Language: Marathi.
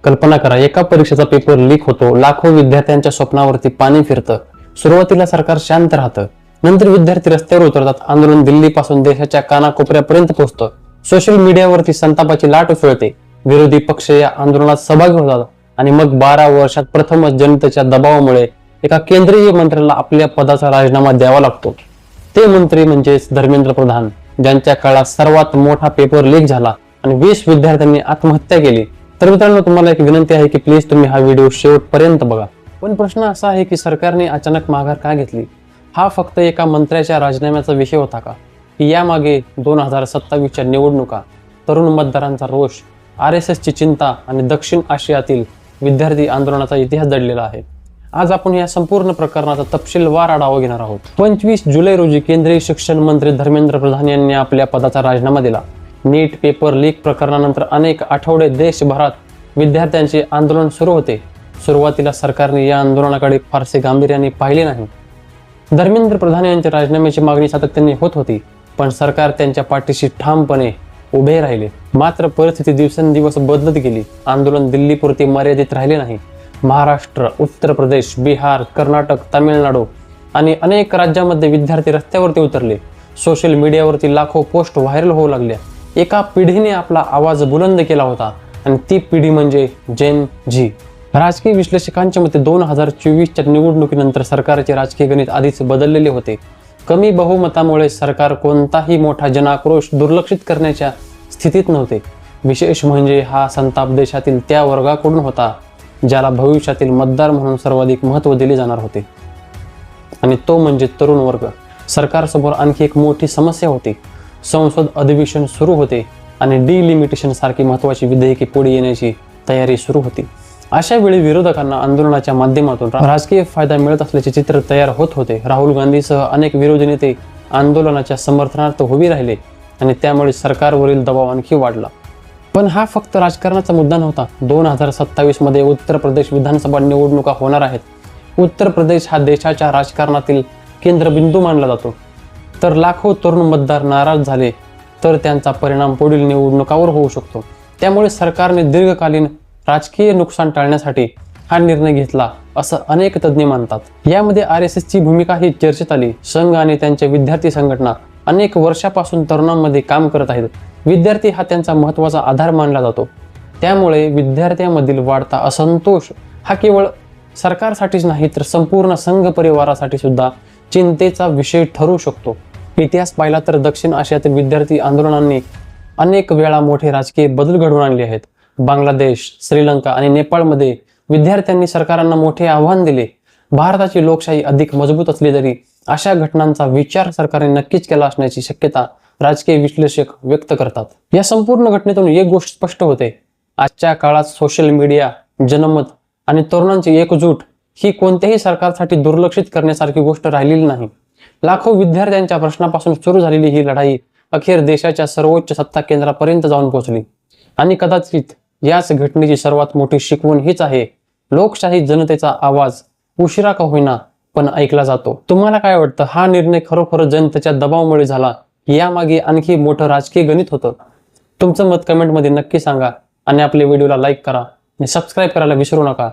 कल्पना करा, एका परीक्षेचा पेपर लीक होतो, लाखो विद्यार्थ्यांच्या स्वप्नावरती पाणी फिरतं. सुरुवातीला सरकार शांत राहतं, नंतर विद्यार्थी रस्त्यावर उतरतात. आंदोलन दिल्लीपासून देशाच्या कानाकोपऱ्यापर्यंत पोहोचतं. सोशल मीडियावरती संतापाची लाट उसळते. विरोधी पक्ष या आंदोलनात सहभागी होतात आणि मग 12 वर्षात प्रथमच जनतेच्या दबावामुळे एका केंद्रीय मंत्र्याला आपल्या पदाचा राजीनामा द्यावा लागतो. ते मंत्री म्हणजे धर्मेंद्र प्रधान, ज्यांच्या काळात सर्वात मोठा पेपर लीक झाला आणि 20 विद्यार्थ्यांनी आत्महत्या केली. तर मित्रांनो, तुम्हाला एक विनंती आहे की प्लीज तुम्ही हा व्हिडिओ शेवटपर्यंत बघा. पण प्रश्न असा आहे की सरकारने अचानक माघार का घेतली? हा फक्त एका मंत्र्याच्या राजीनाम्याचा विषय होता का? की यामागे 2027च्या निवडणुका, तरुण मतदारांचा रोष, RSSची चिंता आणि दक्षिण आशियातील विद्यार्थी आंदोलनाचा इतिहास दडलेला आहे? आज आपण या संपूर्ण प्रकरणाचा तपशीलवार आढावा घेणार आहोत. 25 जुलै रोजी केंद्रीय शिक्षण मंत्री धर्मेंद्र प्रधान यांनी आपल्या पदाचा राजीनामा दिला. नीट पेपर लीक प्रकरणानंतर अनेक आठवडे देशभरात विद्यार्थ्यांचे आंदोलन सुरू होते. सुरुवातीला सरकारने या आंदोलनाकडे फारसे गांभीर्याने पाहिले नाही. धर्मेंद्र प्रधान यांच्या राजीनाम्याची मागणी सातत्याने होत होती, पण सरकार त्यांच्या पाठीशी ठामपणे उभे राहिले. मात्र परिस्थिती दिवसेंदिवस बदलत गेली. आंदोलन दिल्लीपुरते मर्यादित राहिले नाही. महाराष्ट्र, उत्तर प्रदेश, बिहार, कर्नाटक, तामिळनाडू आणि अनेक राज्यांमध्ये विद्यार्थी रस्त्यावरती उतरले. सोशल मीडियावरती लाखो पोस्ट व्हायरल होऊ लागल्या. एका पिढीने आपला आवाज बुलंद केला होता आणि ती पिढी म्हणजे जेन झी. राजकीय विश्लेषकांच्या मते 2024च्या निवडणुकीनंतर सरकारचे राजकीय गणित आधीच बदललेले होते. कमी बहुमतामुळे सरकार कोणताही मोठा जनाक्रोश दुर्लक्षित करण्याच्या स्थितीत नव्हते. विशेष म्हणजे हा संताप देशातील त्या वर्गाकडून होता ज्याला भविष्यातील मतदार म्हणून सर्वाधिक महत्त्व दिले जाणार होते, आणि तो म्हणजे तरुण वर्ग. सरकारसमोर आणखी एक मोठी समस्या होती. संसद अधिवेशन सुरू होते आणि डिलिमिटेशन सारखी महत्त्वाची विधेयके पुढे येण्याची तयारी सुरू होती. अशा वेळी विरोधकांना आंदोलनाच्या माध्यमातून राजकीय फायदा मिळत असल्याचे चित्र तयार होत होते. राहुल गांधीसह अनेक विरोधी नेते आंदोलनाच्या समर्थनार्थ उभे राहिले आणि त्यामुळे सरकारवरील दबाव आणखी वाढला. पण हा फक्त राजकारणाचा मुद्दा नव्हता. 2027 मध्ये उत्तर प्रदेश विधानसभा निवडणुका होणार आहेत. उत्तर प्रदेश हा देशाच्या राजकारणातील केंद्रबिंदू मानला जातो. तर लाखो तरुण मतदार नाराज झाले तर त्यांचा परिणाम पुढील निवडणुकावर होऊ शकतो. त्यामुळे सरकारने दीर्घकालीन राजकीय नुकसान टाळण्यासाठी हा निर्णय घेतला असं अनेक तज्ज्ञ मानतात. यामध्ये RSSची भूमिकाही चर्चेत आली. संघ आणि त्यांच्या विद्यार्थी संघटना अनेक वर्षापासून तरुणांमध्ये काम करत आहेत. विद्यार्थी हा त्यांचा महत्त्वाचा आधार मानला जातो. त्यामुळे विद्यार्थ्यांमधील वाढता असंतोष हा केवळ सरकारसाठीच नाही तर संपूर्ण संघ परिवारासाठी सुद्धा चिंतेचा विषय ठरू शकतो. इतिहास पाहिला तर दक्षिण आशियातील विद्यार्थी आंदोलनांनी अनेक वेळा मोठे राजकीय बदल घडवून आणले आहेत. बांगलादेश, श्रीलंका आणि नेपाळमध्ये विद्यार्थ्यांनी सरकारांना मोठे आव्हान दिले. भारताची लोकशाही अधिक मजबूत असली तरी अशा घटनांचा विचार सरकारने नक्कीच केला असण्याची शक्यता राजकीय विश्लेषक व्यक्त करतात. या संपूर्ण घटनेतून एक गोष्ट स्पष्ट होते. आजच्या काळात सोशल मीडिया, जनमत आणि तरुणांची एकजूट ही कोणत्याही सरकारसाठी दुर्लक्षित करण्यासारखी गोष्ट राहिलेली नाही. लाखो विद्यार्थ्यांच्या प्रश्नापासून सुरू झालेली ही लढाई अखेर देशाच्या सर्वोच्च सत्ता केंद्रापर्यंत जाऊन पोहोचली. आणि कदाचित याच घटनेची सर्वात मोठी शिकवण हीच आहे, लोकशाही जनतेचा आवाज उशिरा का होईना पण ऐकला जातो. तुम्हाला काय वाटतं, हा निर्णय खरोखर जनतेच्या दबावामुळे झाला, यामागे आणखी मोठं राजकीय गणित होतं? तुमचं मत कमेंटमध्ये नक्की सांगा आणि आपल्या व्हिडिओला लाईक करा आणि सबस्क्राईब करायला विसरू नका.